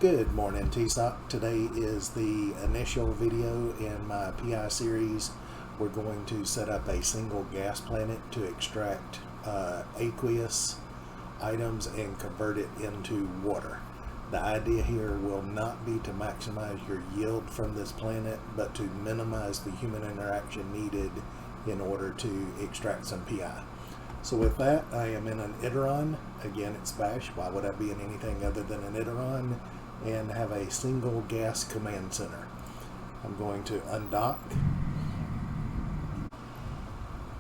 Good morning, TSOC. Today is the initial video in my PI series. We're going to set up a single gas planet to extract aqueous items and convert it into water. The idea here will not be to maximize your yield from this planet, but to minimize the human interaction needed in order to extract some PI. So with that, I am in an Iteron. Again, it's Bash. Why would I be in anything other than an Iteron? And have a single gas command center. I'm going to undock.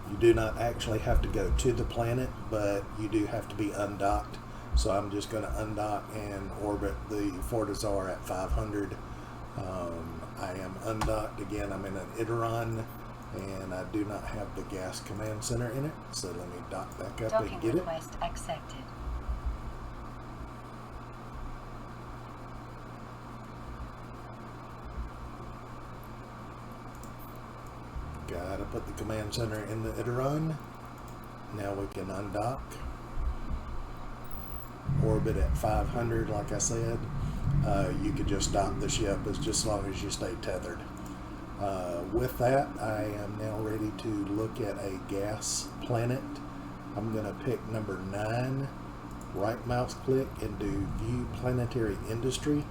You do not actually have to go to the planet, but you do have to be undocked. So I'm just going to undock and orbit the Fortizar at 500. I am undocked. Again, I'm in an Iteron, and I do not have the gas command center in it. So let me dock back up and get it. Request accepted. Gotta put the command center in the Iteron. Now we can undock. Orbit at 500, like I said. You could just dock the ship as long as you stay tethered. With that, I am now ready to look at a gas planet. I'm going to pick number 9, right mouse click and do View Planetary Industry.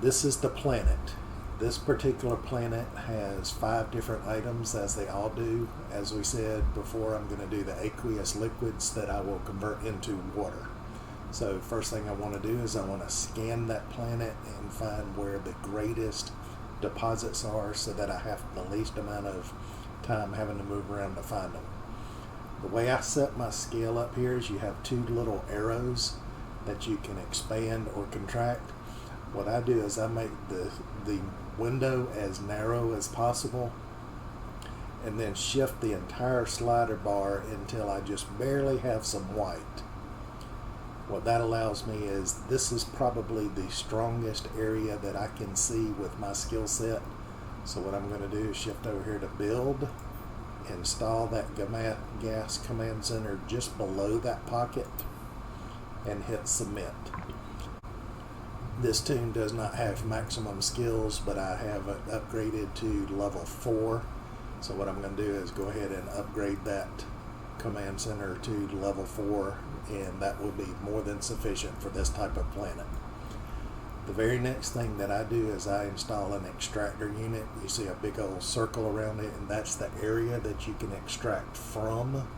This is the planet. This particular planet has 5 different items, as they all do. As we said before, I'm going to do the aqueous liquids that I will convert into water. So first thing I want to do is I want to scan that planet and find where the greatest deposits are so that I have the least amount of time having to move around to find them. The way I set my scale up here is you have 2 little arrows that you can expand or contract. What I do is I make the window as narrow as possible and then shift the entire slider bar until I just barely have some white. What that allows me is, this is probably the strongest area that I can see with my skill set. So what I'm going to do is shift over here to build, install that gas command center just below that pocket, and hit submit. This tune does not have maximum skills, but I have it upgraded to level 4. So what I'm going to do is go ahead and upgrade that command center to level 4, and that will be more than sufficient for this type of planet. The very next thing that I do is I install an extractor unit. You see a big old circle around it, and that's the area that you can extract from.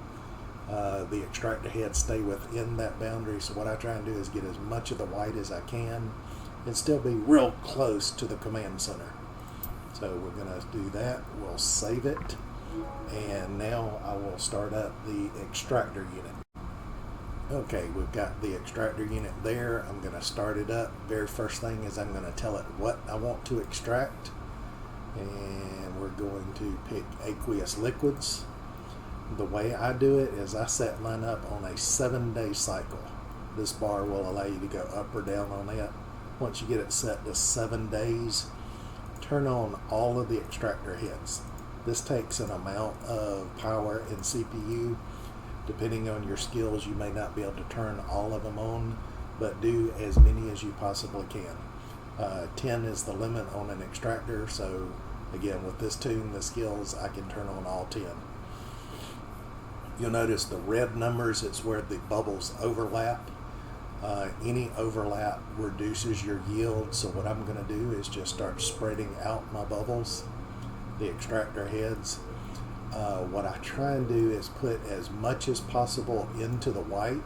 The extractor heads stay within that boundary, so what I try and do is get as much of the white as I can and still be real close to the command center. So we're going to do that. We'll save it, and now I will start up the extractor unit. Okay, we've got the extractor unit there. I'm going to start it up. Very first thing is I'm going to tell it what I want to extract, and we're going to pick aqueous liquids. The way I do it is I set mine up on a 7-day cycle. This bar will allow you to go up or down on it. Once you get it set to 7 days, turn on all of the extractor heads. This takes an amount of power in CPU. Depending on your skills, you may not be able to turn all of them on, but do as many as you possibly can. 10 is the limit on an extractor, so again, with this tune, the skills, I can turn on all 10. You'll notice the red numbers, it's where the bubbles overlap. Any overlap reduces your yield, so what I'm going to do is just start spreading out my bubbles, the extractor heads. What I try and do is put as much as possible into the white.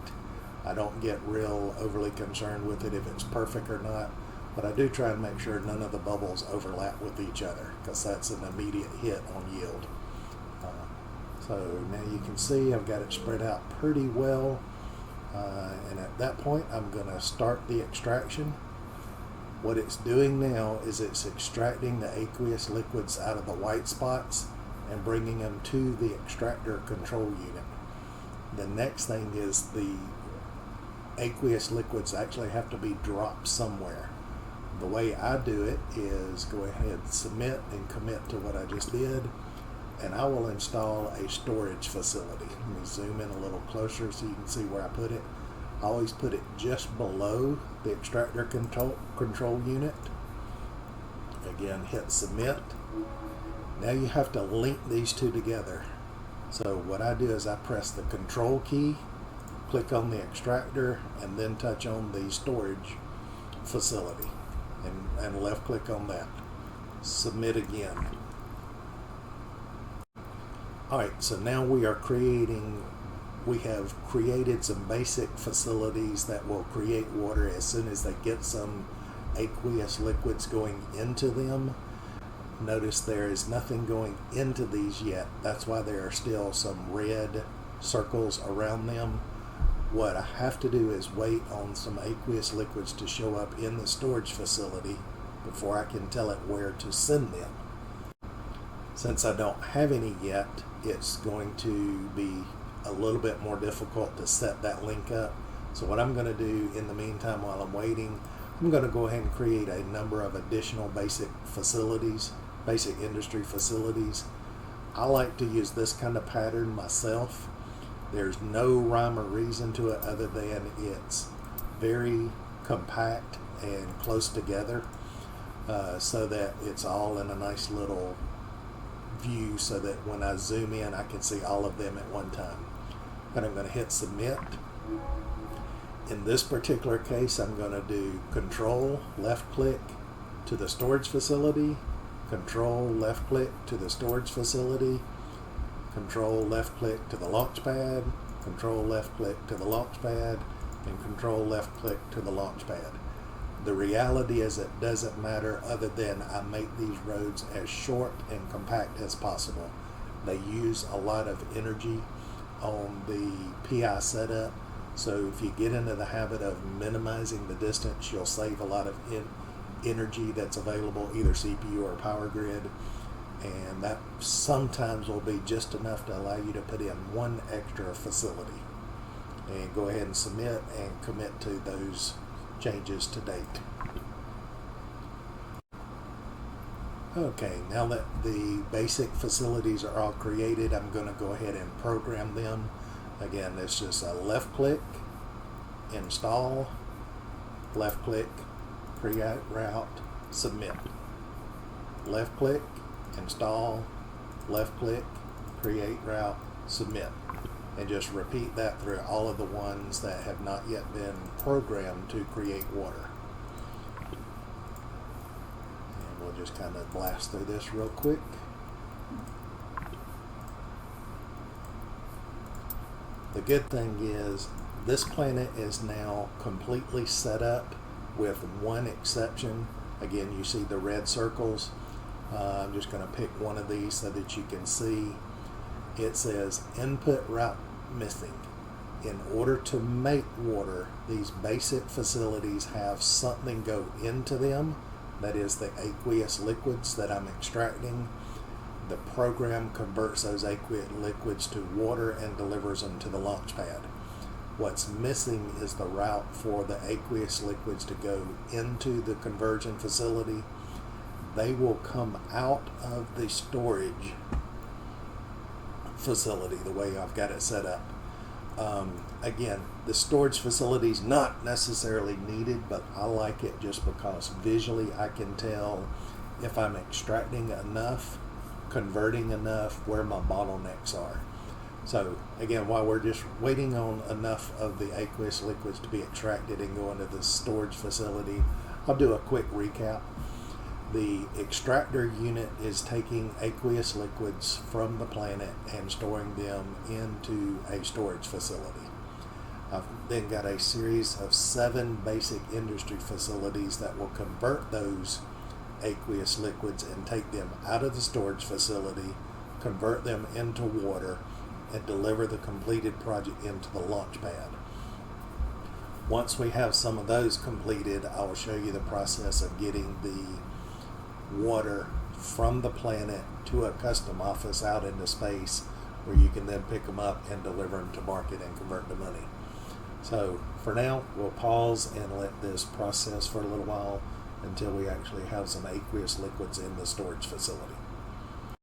I don't get real overly concerned with it if it's perfect or not, but I do try and make sure none of the bubbles overlap with each other, because that's an immediate hit on yield. So now you can see I've got it spread out pretty well, and at that point I'm going to start the extraction. What it's doing now is it's extracting the aqueous liquids out of the white spots and bringing them to the extractor control unit. The next thing is the aqueous liquids actually have to be dropped somewhere. The way I do it is go ahead, submit, and commit to what I just did, and I will install a storage facility. Let me zoom in a little closer so you can see where I put it. always put it just below the extractor control unit. Again, hit submit. Now you have to link these two together. So what I do is I press the control key, click on the extractor, and then touch on the storage facility and left click on that. Submit again. Alright, so now we have created some basic facilities that will create water as soon as they get some aqueous liquids going into them. Notice there is nothing going into these yet. That's why there are still some red circles around them. What I have to do is wait on some aqueous liquids to show up in the storage facility before I can tell it where to send them. Since I don't have any yet, it's going to be a little bit more difficult to set that link up. So what I'm going to do in the meantime while I'm waiting, I'm going to go ahead and create a number of additional basic industry facilities. I like to use this kind of pattern myself. There's no rhyme or reason to it other than it's very compact and close together, so that it's all in a nice little view so that when I zoom in I can see all of them at one time. And I'm going to hit submit. In this particular case, I'm going to do control left click to the storage facility, control left click to the storage facility, control left click to the launch pad, control left click to the launch pad, and control left click to the launch pad. The reality is it doesn't matter other than I make these roads as short and compact as possible. They use a lot of energy on the PI setup, so if you get into the habit of minimizing the distance, you'll save a lot of energy that's available, either CPU or power grid, and that sometimes will be just enough to allow you to put in one extra facility. And go ahead and submit and commit to those changes to date. Okay, now that the basic facilities are all created, I'm going to go ahead and program them. Again, it's just a left click, install, left click, create route, submit. Left click, install, left click, create route, submit. And just repeat that through all of the ones that have not yet been programmed to create water. And we'll just kind of blast through this real quick. The good thing is this planet is now completely set up with one exception. Again, you see the red circles. I'm just going to pick one of these so that you can see. It says input route missing. In order to make water, these basic facilities have something go into them, that is the aqueous liquids that I'm extracting. The program converts those aqueous liquids to water and delivers them to the launch pad. What's missing is the route for the aqueous liquids to go into the conversion facility. They will come out of the storage facility the way I've got it set up. Again, the storage facility is not necessarily needed, but I like it just because visually I can tell if I'm extracting enough, converting enough, where my bottlenecks are. So again, while we're just waiting on enough of the aqueous liquids to be extracted and go into the storage facility, I'll do a quick recap. The extractor unit is taking aqueous liquids from the planet and storing them into a storage facility. I've then got a series of 7 basic industry facilities that will convert those aqueous liquids and take them out of the storage facility, convert them into water, and deliver the completed project into the launch pad. Once we have some of those completed, I will show you the process of getting the water from the planet to a custom office out into space where you can then pick them up and deliver them to market and convert to money. So for now, we'll pause and let this process for a little while until we actually have some aqueous liquids in the storage facility.